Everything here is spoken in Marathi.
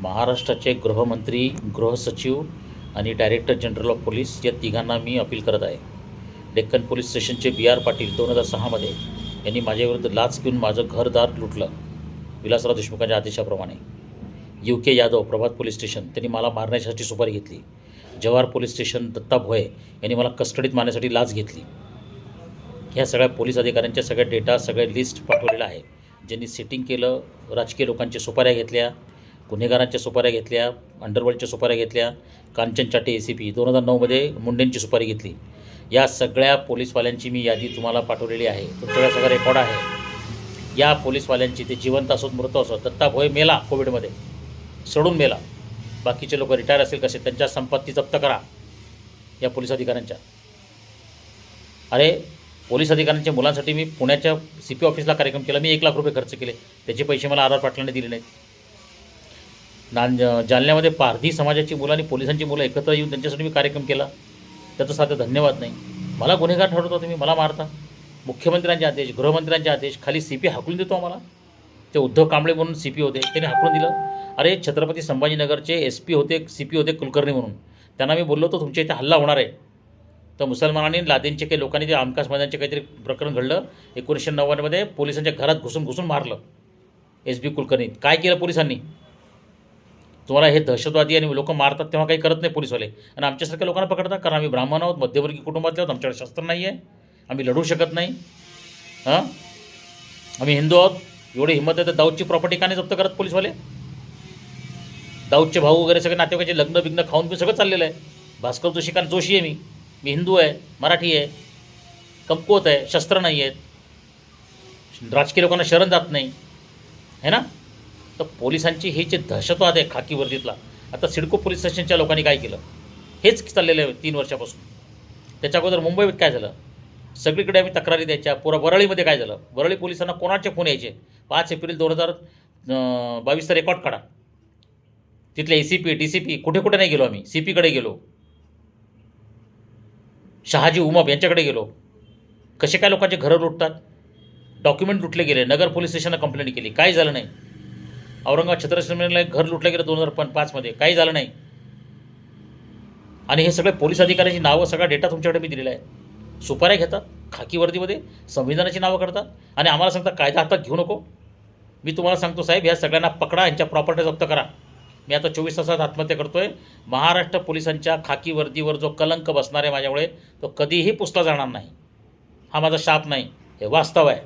महाराष्ट्राचे गृहमंत्री, गृहसचिव आणि डायरेक्टर जनरल ऑफ पोलीस या तिघांना मी अपील करत आहे. डेक्कन पोलीस स्टेशनचे BR पाटील 2006मध्ये यांनी माझ्याविरुद्ध लाच घेऊन माझं घरदार लुटलं विलासराव देशमुखांच्या आदेशाप्रमाणे. UK यादव प्रभात पोलीस स्टेशन त्यांनी मला मारण्यासाठी सुपारी घेतली. जवाहर पोलीस स्टेशन दत्ता भोये यांनी मला कस्टडीत मारण्यासाठी लाच घेतली. ह्या सगळ्या पोलीस अधिकाऱ्यांच्या सगळ्या डेटा सगळ्या लिस्ट पाठवलेलं आहे. ज्यांनी सेटिंग केलं, राजकीय लोकांच्या सुपाऱ्या घेतल्या, गुन्हेगारांच्या सुपाऱ्या घेतल्या, अंडरवर्ल्डच्या सुपाऱ्या घेतल्या, कांचन चाटे ACP 2009मध्ये मुंडेंची सुपारी घेतली. या सगळ्या पोलीसवाल्यांची मी यादी तुम्हाला पाठवलेली आहे. तुमच्याकडे सगळा रेकॉर्ड आहे. या पोलीसवाल्यांची ते जिवंत असोत मृत असोत. दत्ता भोये मेला कोविडमध्ये, सोडून मेला. बाकीचे लोक रिटायर असेल कसे, त्यांच्या संपत्ती जप्त करा या पोलीस अधिकाऱ्यांच्या. अरे पोलीस अधिकाऱ्यांच्या मुलांसाठी मी पुण्याच्या CP ऑफिसला कार्यक्रम केला. मी 1 लाख रुपये खर्च केले. त्याचे पैसे मला RR पाटलांनी दिले नाहीत. जालन्यामध्ये पारधी समाजाची मुलं आणि पोलिसांची मुलं एकत्र येऊन त्यांच्यासाठी मी कार्यक्रम केला. त्याचं साधं धन्यवाद नाही. मला गुन्हेगार ठरवता तुम्ही, मला मारता. मुख्यमंत्र्यांचे आदेश, गृहमंत्र्यांचे आदेश, खाली CP हाकलून देतो आम्हाला. ते उद्धव कांबळे म्हणून CP होते, त्यांनी हाकलून दिलं. अरे छत्रपती संभाजीनगरचे SP होते, CP होते कुलकर्णी म्हणून. त्यांना मी बोललो होतो तुमच्या इथे हल्ला होणार आहे. तर मुसलमानांनी लादेनचे काही लोकांनी ते आमकास मैदानचे काहीतरी प्रकरण घडलं 1990मध्ये. पोलिसांच्या घरात घुसून मारलं SB कुलकर्णी. काय केलं पोलिसांनी? तुम्हाला हे दहशतवादी आणि लोक मारतात तेव्हा काही करत नाही पोलीसवाले, आणि आमच्यासारख्या लोकांना पकडतात. कारण आम्ही ब्राह्मण आहोत, मध्यवर्गीय कुटुंबातले आहोत, आमच्याकडे शस्त्र नाही आहे, आम्ही लढू शकत नाही. आम्ही हिंदू आहोत. एवढी हिंमत आहे तर दाऊदची प्रॉपर्टी का नाही जप्त करत पोलीसवाले? दाऊदचे भाऊ वगैरे सगळे नातेवाईकाचे लग्न बिग्न खाऊन पिऊन सगळं चाललेलं आहे. भास्कर जोशी कारण जोशी आहे मी हिंदू आहे, मराठी आहे, कमकुवत आहे, शस्त्र नाही आहेत, राजकीय लोकांना शरण जात नाही है ना. तर पोलिसांची हे जे दहशतवाद आहे खाकी वर्दीतला, आता सिडको पोलीस स्टेशनच्या लोकांनी काय केलं हेच चाललेलं आहे 3 वर्षापासून. त्याच्या अगोदर मुंबईत काय झालं, सगळीकडे आम्ही तक्रारी द्यायच्या. वरळीमध्ये काय झालं, वरळी पोलिसांना कोणाचे फोन यायचे. 5 एप्रिल 2022चा रेकॉर्ड काढा. तिथले ACP DCP कुठे कुठे नाही गेलो आम्ही. CPकडे गेलो, शहाजी उमप यांच्याकडे गेलो. कसे काय लोकांचे घरं लुटतात, डॉक्युमेंट लुटले गेले. नगर पोलीस स्टेशनला कंप्लेंट केली, काही झालं नाही. औरंगाबाद छत्रपतीला एक घर लुटलं गेलं 2005मध्ये, काही झालं नाही. आणि हे सगळे पोलीस अधिकाऱ्यांची नावं, सगळा डेटा तुमच्याकडे मी दिलेला आहे. सुपाऱ्या घेतात खाकी वर्दीमध्ये, संविधानाची नावं करतात आणि आम्हाला सांगतात कायदा हातात घेऊ नको. मी तुम्हाला सांगतो साहेब, ह्या सगळ्यांना पकडा, यांच्या प्रॉपर्टी जप्त करा. मी आता 24 तासात आत्महत्या करतो आहे. महाराष्ट्र पोलिसांच्या खाकी वर्दीवर जो कलंक बसणार आहे माझ्यामुळे, तो कधीही पुसला जाणार नाही. हा माझा शाप नाही, हे वास्तव आहे.